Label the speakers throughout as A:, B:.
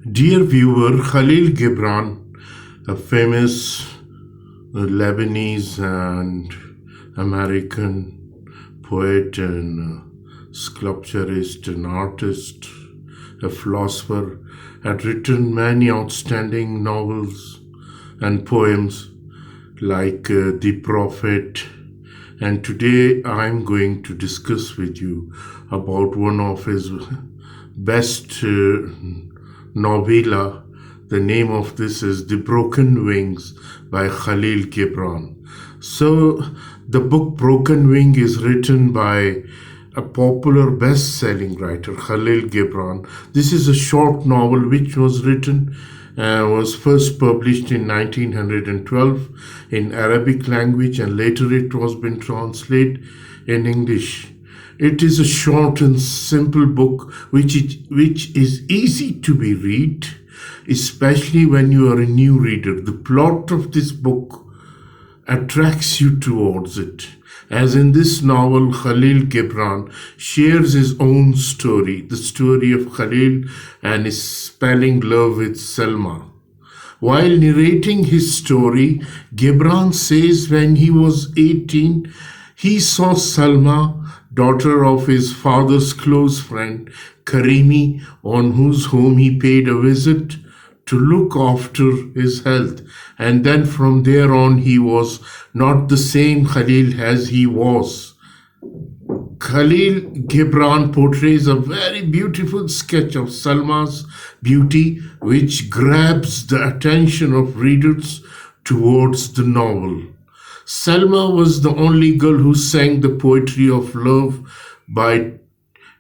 A: Dear viewer, Khalil Gibran, a famous Lebanese and American poet and sculpturist and artist, a philosopher, had written many outstanding novels and poems like The Prophet. And today I'm going to discuss with you about one of his best novella. The name of this is The Broken Wings by Khalil Gibran. So, the book Broken Wing is written by a popular best-selling writer, Khalil Gibran. This is a short novel which was first published in 1912 in Arabic language, and later it was been translated in English. It is a short and simple book which is easy to be read, especially when you are a new reader. The plot of this book attracts you towards it. As in this novel, Khalil Gibran shares his own story, the story of Khalil and his spelling love with Selma. While narrating his story, Gibran says when he was 18, he saw Salma, daughter of his father's close friend, Karimi, on whose home he paid a visit to look after his health. And then from there on, he was not the same Khalil as he was. Khalil Gibran portrays a very beautiful sketch of Salma's beauty, which grabs the attention of readers towards the novel. Salma was the only girl who sang the poetry of love by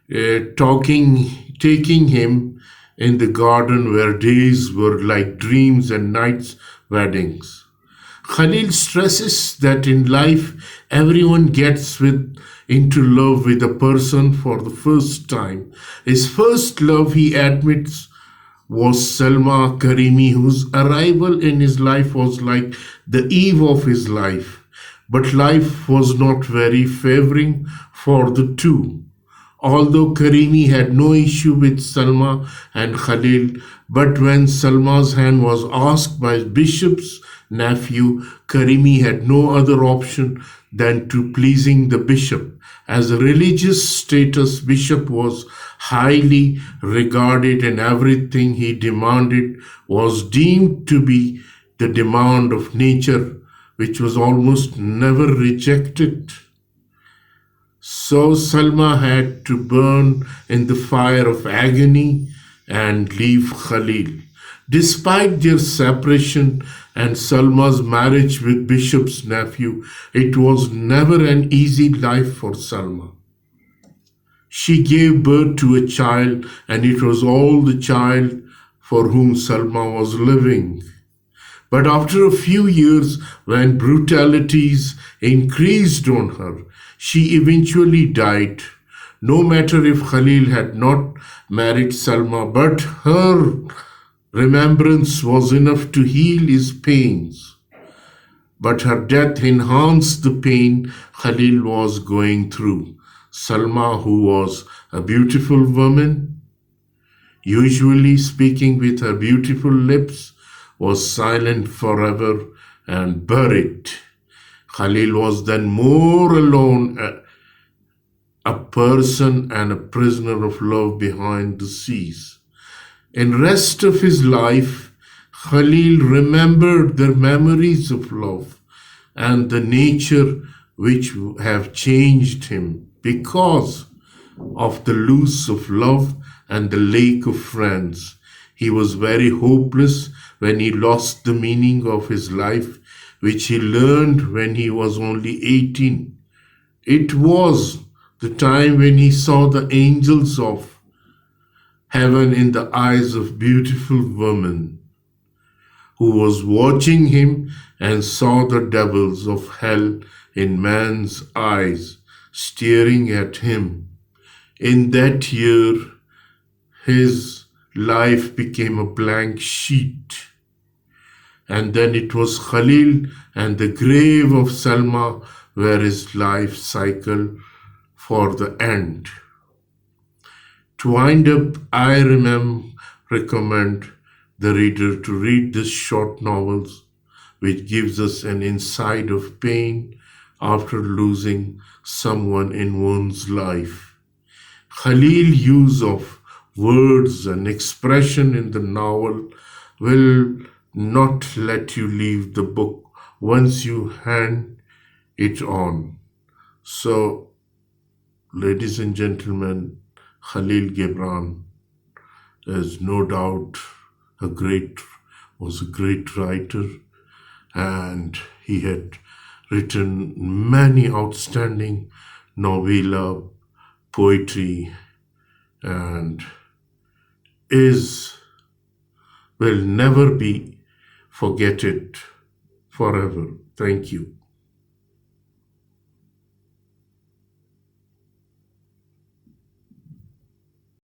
A: taking him in the garden where days were like dreams and nights weddings. Khalil stresses that in life everyone gets into love with a person for the first time. His first love, he admits, was Salma Karimi, whose arrival in his life was like the eve of his life. But life was not very favoring for the two. Although Karimi had no issue with Salma and Khalil, but when Salma's hand was asked by Bishop's nephew, Karimi had no other option than to pleasing the bishop. As a religious status, Bishop was highly regarded, and everything he demanded was deemed to be the demand of nature, which was almost never rejected. So Salma had to burn in the fire of agony and leave Khalil. Despite their separation and Salma's marriage with Bishop's nephew, it was never an easy life for Salma. She gave birth to a child, and it was all the child for whom Salma was living. But after a few years, when brutalities increased on her, she eventually died. No matter if Khalil had not married Salma, but her remembrance was enough to heal his pains. But her death enhanced the pain Khalil was going through. Salma, who was a beautiful woman, usually speaking with her beautiful lips, was silent forever and buried. Khalil was then more alone, a person and a prisoner of love behind the seas. In rest of his life, Khalil remembered the memories of love and the nature which have changed him because of the loss of love and the lack of friends. He was very hopeless when he lost the meaning of his life, which he learned when he was only 18. It was the time when he saw the angels of heaven in the eyes of beautiful woman, who was watching him, and saw the devils of hell in man's eyes staring at him. In that year, his life became a blank sheet. And then it was Khalil and the grave of Salma where his life cycle for the end. To wind up, I remember recommend the reader to read this short novels, which gives us an insight of pain after losing someone in one's life. Khalil use of words and expression in the novel will not let you leave the book once you hand it on. So, ladies and gentlemen, Khalil Gibran is no doubt a great was a great writer, and he had written many outstanding novella, poetry, and is will never be forgetted forever. Thank you.